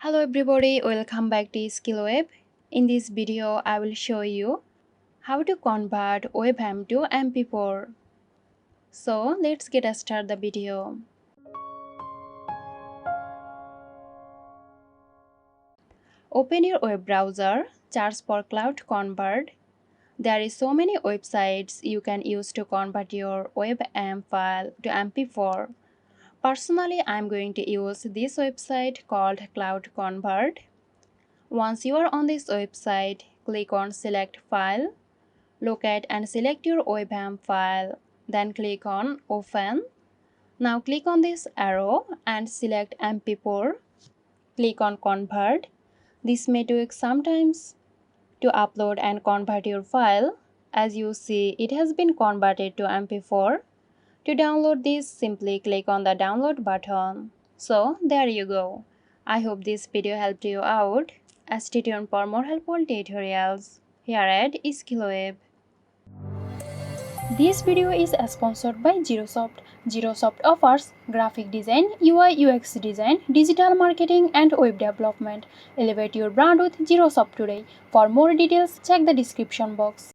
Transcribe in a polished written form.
Hello everybody, welcome back to SkillWeb. In this video, I will show you how to convert WEBM to MP4. So let's get started the video. Open your web browser, search for Cloud Convert. There is so many websites you can use to convert your WebM file to MP4. Personally, I am going to use this website called Cloud Convert. Once you are on this website, click on Select File, locate and select your WebM file, then click on Open. Now click on this arrow and select MP4. Click on Convert. This may take some time to upload and convert your file. As you see, it has been converted to MP4. To download this, simply click on the download button. So there you go. I hope this video helped you out. Stay tuned for more helpful tutorials here at SkillWeb. This video is sponsored by Girosoft. Girosoft offers graphic design, UI UX design, digital marketing and web development. Elevate your brand with Girosoft today. For more details, check the description box.